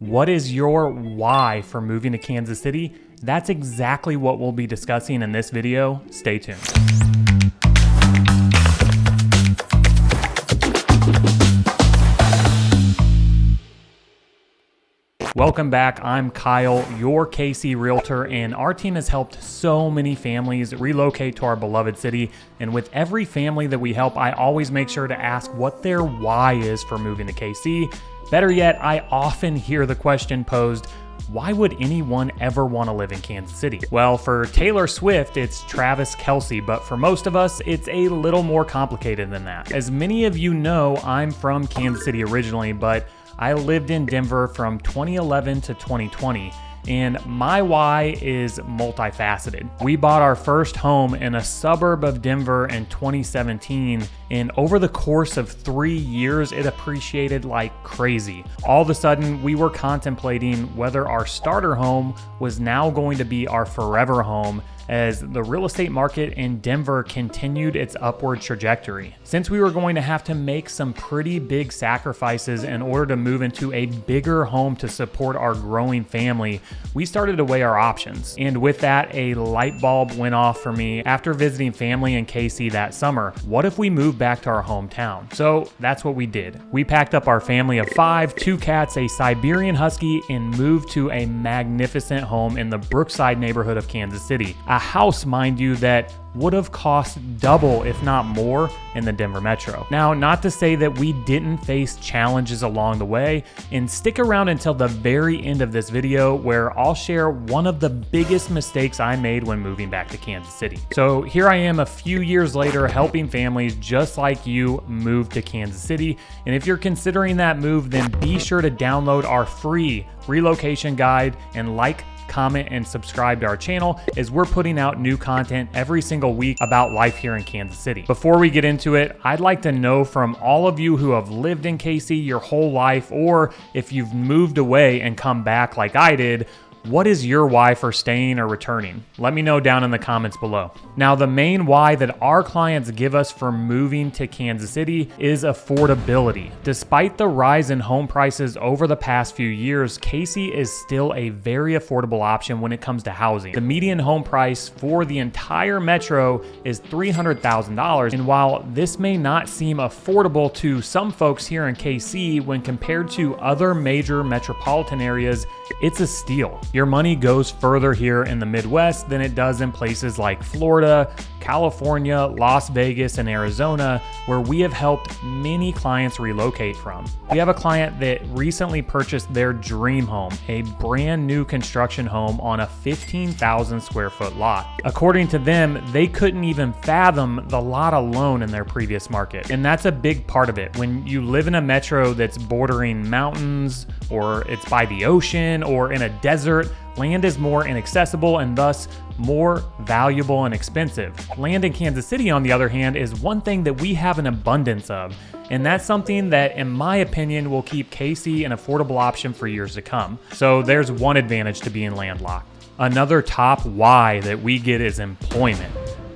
What is your why for moving to Kansas City? That's exactly what we'll be discussing in this video. Stay tuned. Welcome back. I'm Kyle, your KC Realtor, and our team has helped so many families relocate to our beloved city. And with every family that we help, I always make sure to ask what their why is for moving to KC. Better yet, I often hear the question posed, why would anyone ever want to live in Kansas City? Well, for Taylor Swift, it's Travis Kelce, but for most of us, it's a little more complicated than that. As many of you know, I'm from Kansas City originally, but I lived in Denver from 2011 to 2020, and my why is multifaceted. We bought our first home in a suburb of Denver in 2017, and over the course of 3 years, it appreciated like crazy. All of a sudden, we were contemplating whether our starter home was now going to be our forever home, as the real estate market in Denver continued its upward trajectory. Since we were going to have to make some pretty big sacrifices in order to move into a bigger home to support our growing family, we started to weigh our options. And with that, a light bulb went off for me after visiting family in KC that summer. What if we moved back to our hometown? So that's what we did. We packed up our family of 5, 2 cats, a Siberian Husky, and moved to a magnificent home in the Brookside neighborhood of Kansas City. A house, mind you, that would have cost double, if not more, in the Denver metro. Now, not to say that we didn't face challenges along the way, and stick around until the very end of this video where I'll share one of the biggest mistakes I made when moving back to Kansas City. So here I am a few years later helping families just like you move to Kansas City, and if you're considering that move, then be sure to download our free relocation guide and comment, and subscribe to our channel, as we're putting out new content every single week about life here in Kansas City. Before we get into it, I'd like to know from all of you who have lived in KC your whole life, or if you've moved away and come back like I did, what is your why for staying or returning? Let me know down in the comments below. Now, the main why that our clients give us for moving to Kansas City is affordability. Despite the rise in home prices over the past few years, KC is still a very affordable option when it comes to housing. The median home price for the entire metro is $300,000, and while this may not seem affordable to some folks here in KC when compared to other major metropolitan areas, it's a steal. Your money goes further here in the Midwest than it does in places like Florida, California, Las Vegas, and Arizona, where we have helped many clients relocate from. We have a client that recently purchased their dream home, a brand new construction home on a 15,000 square foot lot. According to them, they couldn't even fathom the lot alone in their previous market. And that's a big part of it. When you live in a metro that's bordering mountains, or it's by the ocean, or in a desert, land is more inaccessible and thus more valuable and expensive. Land in Kansas City, on the other hand, is one thing that we have an abundance of, and that's something that, in my opinion, will keep KC an affordable option for years to come. So there's one advantage to being landlocked. Another top why that we get is employment.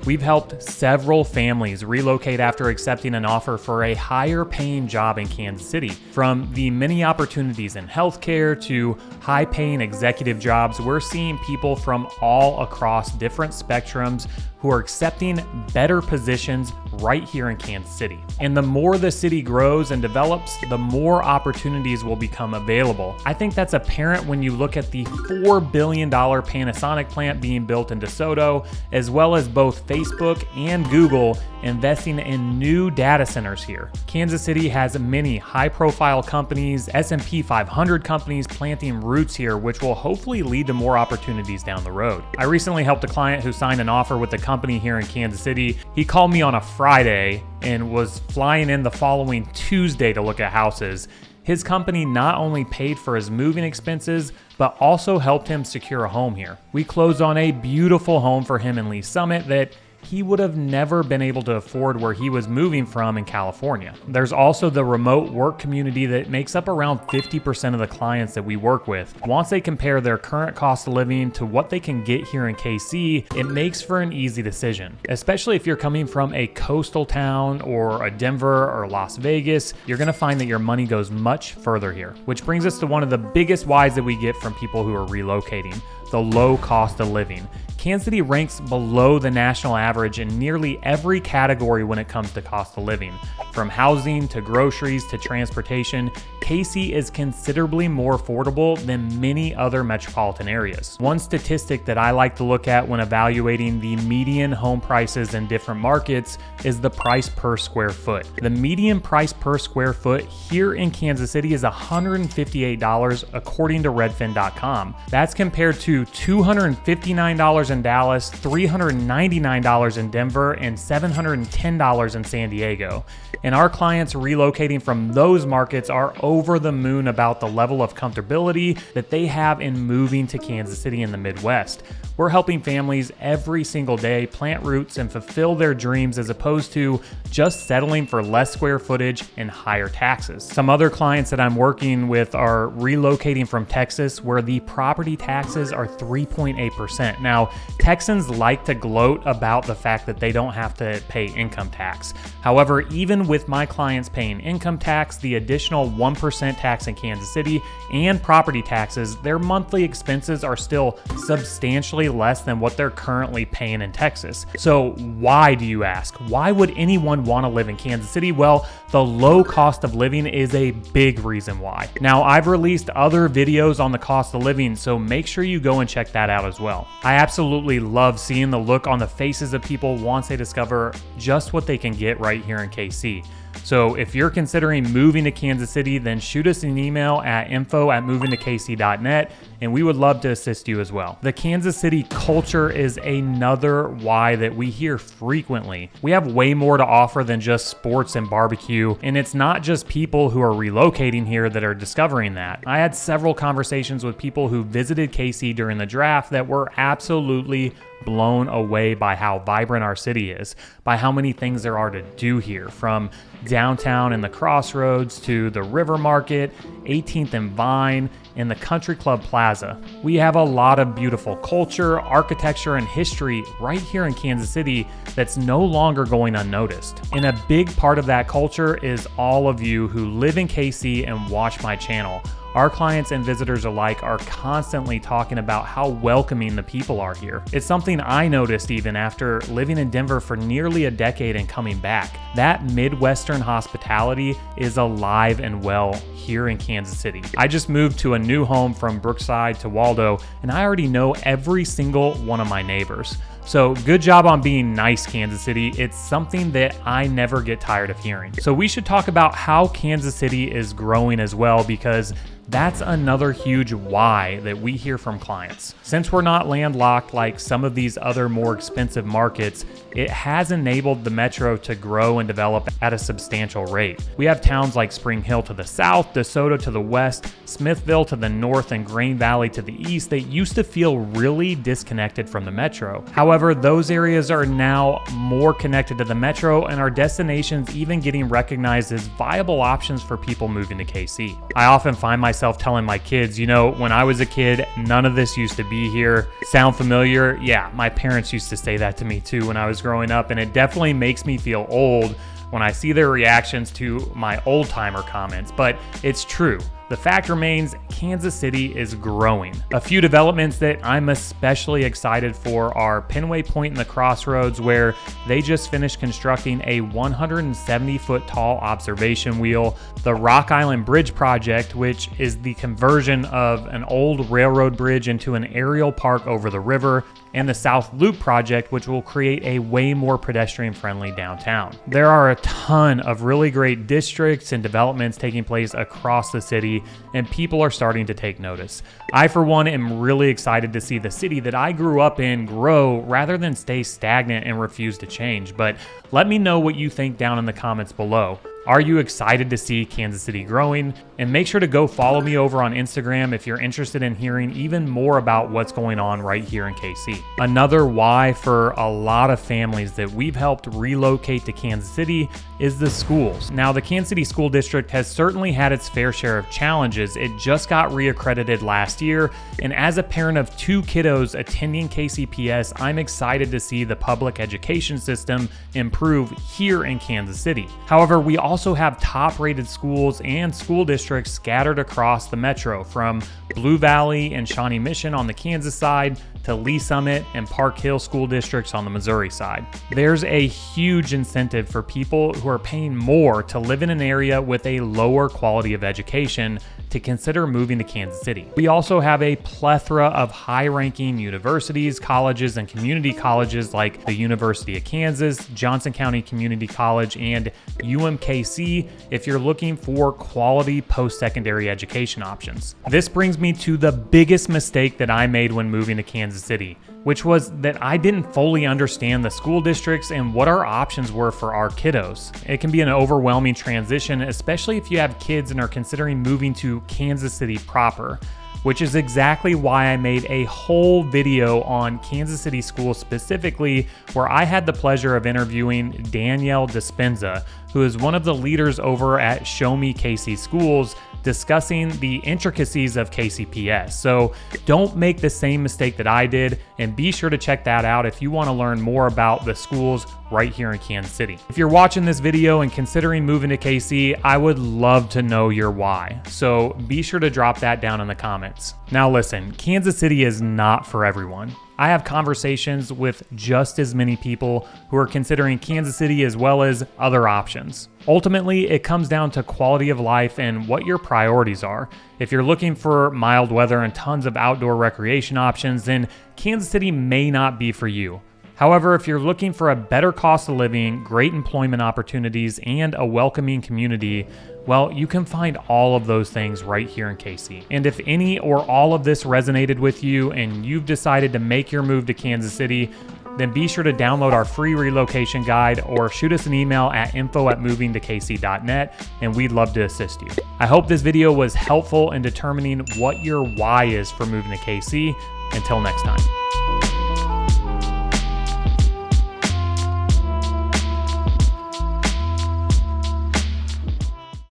We've helped several families relocate after accepting an offer for a higher paying job in Kansas City. From the many opportunities in healthcare to high paying executive jobs, we're seeing people from all across different spectrums who are accepting better positions right here in Kansas City. And the more the city grows and develops, the more opportunities will become available. I think that's apparent when you look at the $4 billion Panasonic plant being built in DeSoto, as well as both Facebook and Google investing in new data centers here. Kansas City has many high-profile companies, S&P 500 companies planting roots here, which will hopefully lead to more opportunities down the road. I recently helped a client who signed an offer with a company here in Kansas City. He called me on a Friday and was flying in the following Tuesday to look at houses. His company not only paid for his moving expenses, but also helped him secure a home here. We closed on a beautiful home for him in Lee Summit that he would have never been able to afford where he was moving from in California. There's also the remote work community that makes up around 50% of the clients that we work with. Once they compare their current cost of living to what they can get here in KC, it makes for an easy decision. Especially if you're coming from a coastal town or a Denver or Las Vegas, you're gonna find that your money goes much further here. Which brings us to one of the biggest whys that we get from people who are relocating: the low cost of living. Kansas City ranks below the national average in nearly every category when it comes to cost of living. From housing to groceries to transportation, KC is considerably more affordable than many other metropolitan areas. One statistic that I like to look at when evaluating the median home prices in different markets is the price per square foot. The median price per square foot here in Kansas City is $158 according to redfin.com. That's compared to $259 in Dallas, $399 in Denver, and $710 in San Diego. And our clients relocating from those markets are over the moon about the level of comfortability that they have in moving to Kansas City in the Midwest. We're helping families every single day plant roots and fulfill their dreams as opposed to just settling for less square footage and higher taxes. Some other clients that I'm working with are relocating from Texas, where the property taxes are 3.8%. Now, Texans like to gloat about the fact that they don't have to pay income tax. However, even with my clients paying income tax, the additional 1% tax in Kansas City, and property taxes, their monthly expenses are still substantially less than what they're currently paying in Texas. So why, do you ask? Why would anyone want to live in Kansas City? Well, the low cost of living is a big reason why. Now, I've released other videos on the cost of living, so make sure you go and check that out as well. I absolutely love seeing the look on the faces of people once they discover just what they can get right here in KC. So if you're considering moving to Kansas City, then shoot us an email at info@movingtokc.net, and we would love to assist you as well. The Kansas City culture is another why that we hear frequently. We have way more to offer than just sports and barbecue, and it's not just people who are relocating here that are discovering that. I had several conversations with people who visited KC during the draft that were absolutely blown away by how vibrant our city is, by how many things there are to do here, from downtown and the Crossroads to the River Market, 18th and Vine, and the Country Club Plaza. We have a lot of beautiful culture, architecture, and history right here in Kansas City that's no longer going unnoticed. And a big part of that culture is all of you who live in KC and watch my channel. Our clients and visitors alike are constantly talking about how welcoming the people are here. It's something I noticed even after living in Denver for nearly a decade and coming back. That Midwestern hospitality is alive and well here in Kansas City. I just moved to a new home from Brookside to Waldo, and I already know every single one of my neighbors. So good job on being nice, Kansas City. It's something that I never get tired of hearing. So we should talk about how Kansas City is growing as well, because that's another huge why that we hear from clients. Since we're not landlocked like some of these other more expensive markets, it has enabled the metro to grow and develop at a substantial rate. We have towns like Spring Hill to the south, DeSoto to the west, Smithville to the north, and Grain Valley to the east that used to feel really disconnected from the metro. However, those areas are now more connected to the metro, and our destinations even getting recognized as viable options for people moving to KC. I often find myself telling my kids, you know, when I was a kid, none of this used to be here. Sound familiar? Yeah, my parents used to say that to me too when I was growing up, and it definitely makes me feel old when I see their reactions to my old timer comments, but it's true. The fact remains, Kansas City is growing. A few developments that I'm especially excited for are Penway Point in the Crossroads, where they just finished constructing a 170-foot tall observation wheel, the Rock Island Bridge project, which is the conversion of an old railroad bridge into an aerial park over the river, and the South Loop project, which will create a way more pedestrian-friendly downtown. There are a ton of really great districts and developments taking place across the city, and people are starting to take notice. I, for one, am really excited to see the city that I grew up in grow rather than stay stagnant and refuse to change. But let me know what you think down in the comments below. Are you excited to see Kansas City growing? And make sure to go follow me over on Instagram if you're interested in hearing even more about what's going on right here in KC. Another why for a lot of families that we've helped relocate to Kansas City is the schools. Now, the Kansas City School District has certainly had its fair share of challenges. It just got reaccredited last year, and as a parent of 2 kiddos attending KCPS, I'm excited to see the public education system improve here in Kansas City. However, we also have top-rated schools and school districts scattered across the metro, from Blue Valley and Shawnee Mission on the Kansas side to Lee Summit and Park Hill school districts on the Missouri side. There's a huge incentive for people who are paying more to live in an area with a lower quality of education to consider moving to Kansas City. We also have a plethora of high-ranking universities, colleges, and community colleges like the University of Kansas, Johnson County Community College, and UMKC if you're looking for quality post-secondary education options. This brings me to the biggest mistake that I made when moving to Kansas City, which was that I didn't fully understand the school districts and what our options were for our kiddos. It can be an overwhelming transition, especially if you have kids and are considering moving to Kansas City proper, which is exactly why I made a whole video on Kansas City schools specifically, where I had the pleasure of interviewing Danielle Dispenza, who is one of the leaders over at Show Me KC Schools, discussing the intricacies of KCPS. So don't make the same mistake that I did, and be sure to check that out if you want to learn more about the schools right here in Kansas City. If you're watching this video and considering moving to KC, I would love to know your why. So be sure to drop that down in the comments. Now listen, Kansas City is not for everyone. I have conversations with just as many people who are considering Kansas City as well as other options. Ultimately, it comes down to quality of life and what your priorities are. If you're looking for mild weather and tons of outdoor recreation options, then Kansas City may not be for you. However, if you're looking for a better cost of living, great employment opportunities, and a welcoming community, well, you can find all of those things right here in KC. And if any or all of this resonated with you and you've decided to make your move to Kansas City, then be sure to download our free relocation guide or shoot us an email at info@movingtokc.net, and we'd love to assist you. I hope this video was helpful in determining what your why is for moving to KC. Until next time.